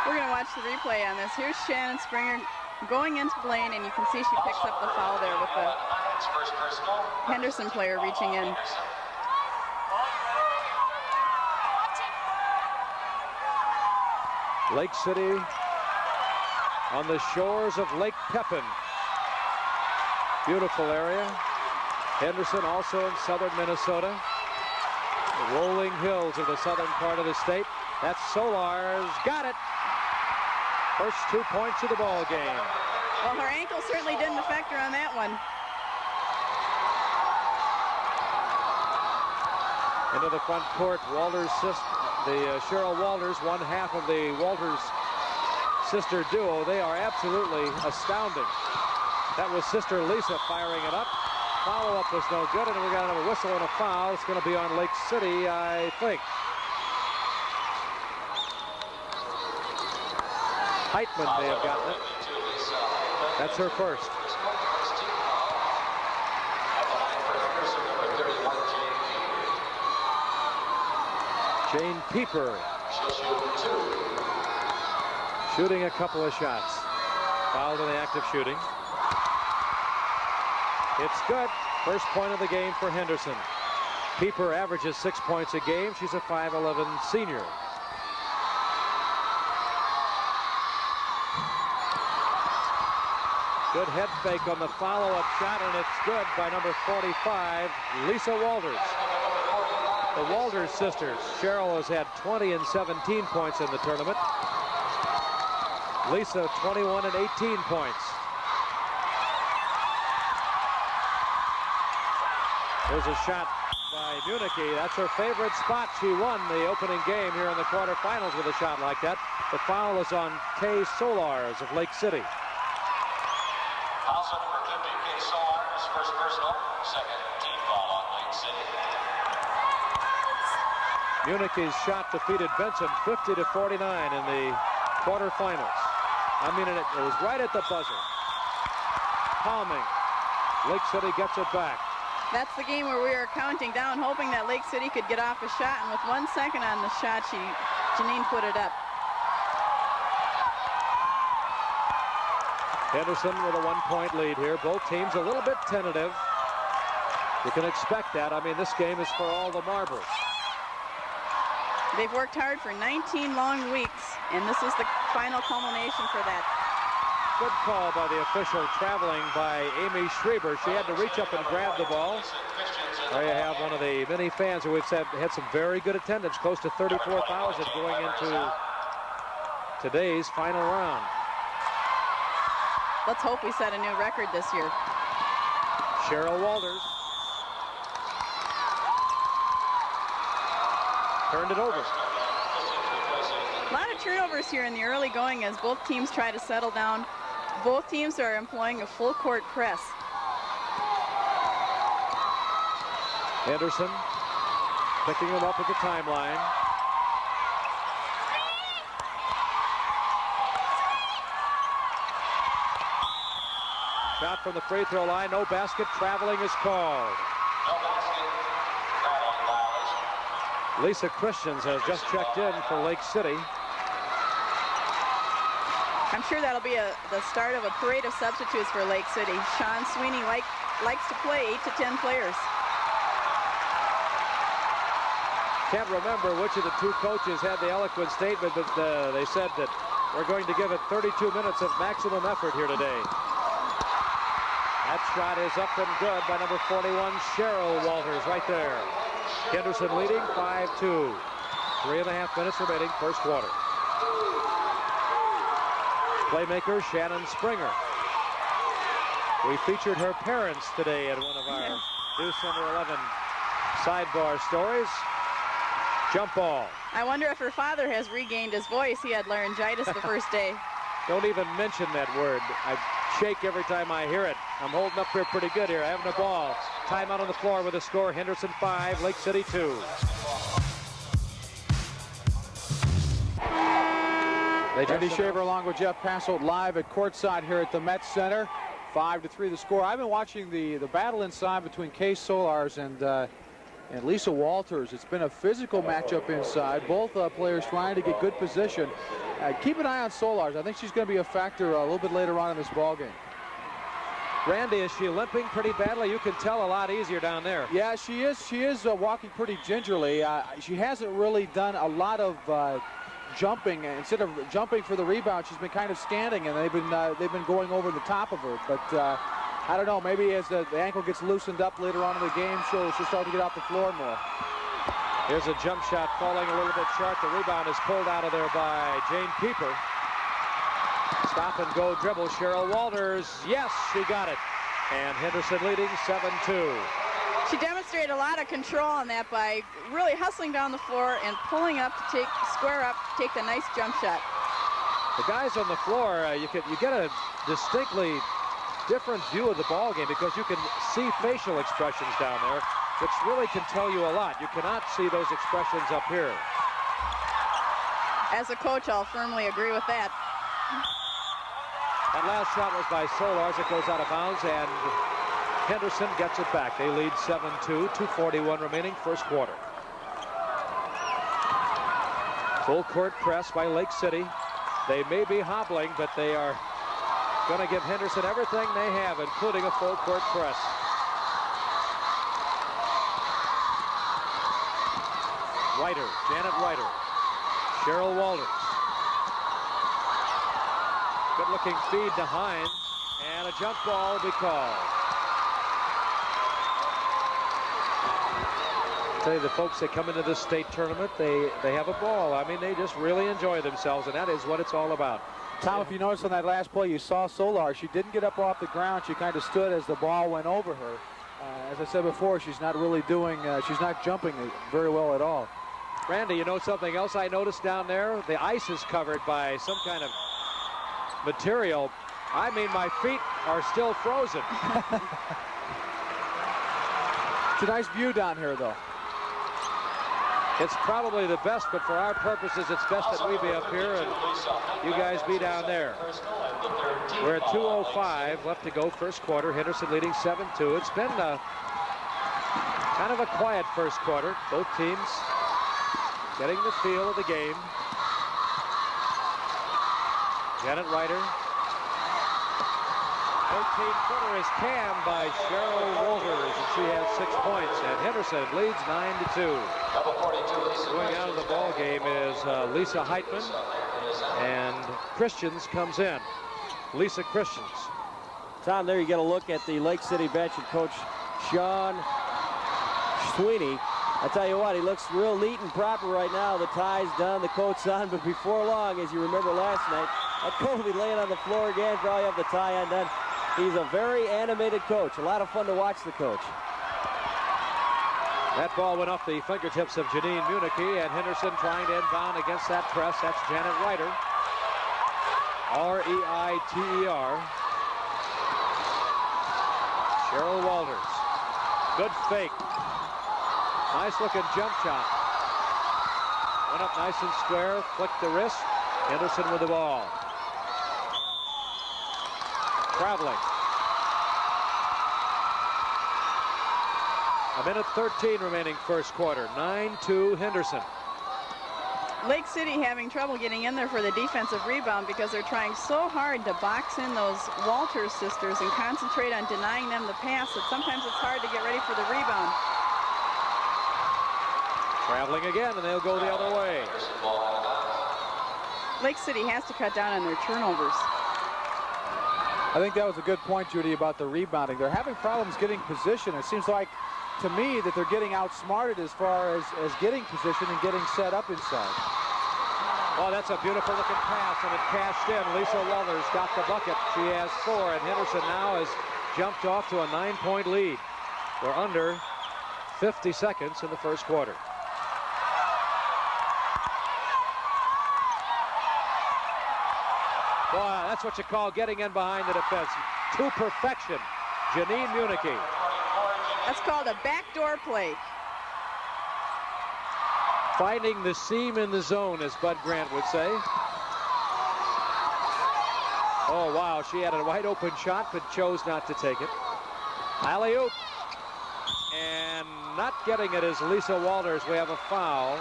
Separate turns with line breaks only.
We're going to watch the replay on this. Here's Shannon Springer going into the lane, and you can see she picks up the foul there with the Henderson player reaching in.
Lake City on the shores of Lake Pepin. Beautiful area. Henderson also in southern Minnesota. The rolling hills of the southern part of the state. That's Solar's got it. First 2 points of the ball game.
Well, her ankle certainly didn't affect her on that one.
Into the front court, Walters' sister, Cheryl Walters, one half of the Walters sister duo. They are absolutely astounding. That was Sister Lisa firing it up. Follow-up was no good, and we got another whistle and a foul. It's going to be on Lake City, I think. Heitman may have gotten it. That's her first. Jane Pieper shooting a couple of shots. Fouled in the act of shooting. It's good. First point of the game for Henderson. Pieper averages 6 points a game. She's a 5'11" senior. Good head fake on the follow-up shot, and it's good by number 45, Lisa Walters. The Walters sisters. Cheryl has had 20 and 17 points in the tournament. Lisa 21 and 18 points. There's a shot by Munich. That's her favorite spot. She won the opening game here in the quarterfinals with a shot like that. The foul is on Kay Solars of Lake City.
Also number 50, Kay Solars, first personal, second team foul on Lake City.
Munich's shot defeated Benson 50-49 in the quarterfinals. I mean, it was right at the buzzer. Palming. Lake City gets it back.
That's the game where we were counting down, hoping that Lake City could get off a shot, and with 1 second on the shot, Janine put it up.
Henderson with a 1-point lead here. Both teams a little bit tentative. You can expect that. I mean, this game is for all the marbles.
They've worked hard for 19 long weeks, and this is the final culmination for that.
Good call by the official, traveling by Amy Schreiber. She had to reach up and grab the ball. There you have one of the many fans who we've said had some very good attendance, close to 34,000 going into today's final round.
Let's hope we set a new record this year.
Cheryl Walters turned it over.
A lot of turnovers here in the early going as both teams try to settle down. Both teams are employing a full court press.
Henderson picking them up at the timeline. Shot from the free throw line, no basket, traveling is called.
No basket, traveling violation.
Lisa Christians has just checked in for Lake City.
I'm sure that'll be the start of a parade of substitutes for Lake City. Sean Sweeney likes to play 8 to 10 players.
Can't remember which of the two coaches had the eloquent statement, but they said that we're going to give it 32 minutes of maximum effort here today. That shot is up and good by number 41, Cheryl Walters, right there. Henderson leading 5-2. 3.5 minutes remaining, first quarter. Playmaker Shannon Springer. We featured her parents today in one of our News Center 11 sidebar stories. Jump ball.
I wonder if her father has regained his voice. He had laryngitis the first day.
Don't even mention that word. I shake every time I hear it. I'm holding up here pretty good here, having a ball. Timeout on the floor with a score. Henderson 5, Lake City 2.
Andy Shaver along with Jeff Passolt live at courtside here at the Met Center. 5-3 the score. I've been watching the battle inside between Kay Solars and Lisa Walters. It's been a physical matchup inside. Both players trying to get good position. keep an eye on Solars. I think she's going to be a factor a little bit later on in this ball game.
Randy, is she limping pretty badly? You can tell a lot easier down there.
Yeah, she is. She is walking pretty gingerly. She hasn't really done a lot of jumping. Instead of jumping for the rebound, she's been kind of standing, and they've been going over the top of her. But I don't know. Maybe as the ankle gets loosened up later on in the game, she'll start to get off the floor more.
Here's a jump shot falling a little bit short. The rebound is pulled out of there by Jane Pieper. Stop and go dribble. Cheryl Walters. Yes, she got it. And Henderson leading 7-2.
She demonstrated a lot of control on that by really hustling down the floor and pulling up to square up, take the nice jump shot.
The guys on the floor, you get a distinctly different view of the ball game because you can see facial expressions down there, which really can tell you a lot. You cannot see those expressions up here.
As a coach, I'll firmly agree with that.
That last shot was by Solars. It goes out of bounds, and Henderson gets it back. They lead 7-2, 2:41 remaining, first quarter. Full court press by Lake City. They may be hobbling, but they are going to give Henderson everything they have, including a full court press. Ryder, Janet Ryder, Cheryl Walters. Good-looking feed to Hines, and a jump ball will be called. I tell you, the folks that come into this state tournament, they have a ball. I mean, they just really enjoy themselves, and that is what it's all about.
Tom, if you notice on that last play, you saw Solar. She didn't get up off the ground. She kind of stood as the ball went over her. As I said before, she's not really she's not jumping very well at all.
Randy, you know something else I noticed down there? The ice is covered by some kind of material. I mean, my feet are still frozen.
It's a nice view down here, though.
It's probably the best, but for our purposes, it's best that we be up here and you guys be down there. We're at 2:05 left to go, first quarter. Henderson leading 7-2. It's been kind of a quiet first quarter. Both teams getting the feel of the game. Janet Ryder. 13-footer is cammed by Cheryl Walters, and she has 6 points. And Henderson leads 9-2. Going out of the ball game is Lisa Heitman, and Christians comes in. Lisa Christians.
Tom, there you get a look at the Lake City bench and Coach Sean Sweeney. I tell you what, he looks real neat and proper right now. The tie's done, the coat's on, but before long, as you remember last night, that coat will be laying on the floor again. Probably have the tie undone. He's a very animated coach. A lot of fun to watch the coach.
That ball went off the fingertips of Janine Municky, and Henderson trying to inbound against that press. That's Janet Ryder. R-E-I-T-E-R. Cheryl Walters. Good fake. Nice looking jump shot. Went up nice and square, flicked the wrist. Henderson with the ball. Traveling. A minute 13 remaining first quarter. 9-2 Henderson.
Lake City having trouble getting in there for the defensive rebound because they're trying so hard to box in those Walters sisters and concentrate on denying them the pass that sometimes it's hard to get ready for the rebound.
Traveling again, and they'll go the other way.
Lake City has to cut down on their turnovers.
I think that was a good point, Judy, about the rebounding. They're having problems getting position. It seems like, to me, that they're getting outsmarted as far as getting position and getting set up inside.
Oh, that's a beautiful looking pass, and it cashed in. Lisa Walters got the bucket. She has 4, and Henderson now has jumped off to a 9-point lead. We're under 50 seconds in the first quarter. Boy, that's what you call getting in behind the defense. To perfection, Janine Municky.
That's called a backdoor play.
Finding the seam in the zone, as Bud Grant would say. Oh, wow, she had a wide open shot, but chose not to take it. Alley-oop. And not getting it is Lisa Walters. We have a foul.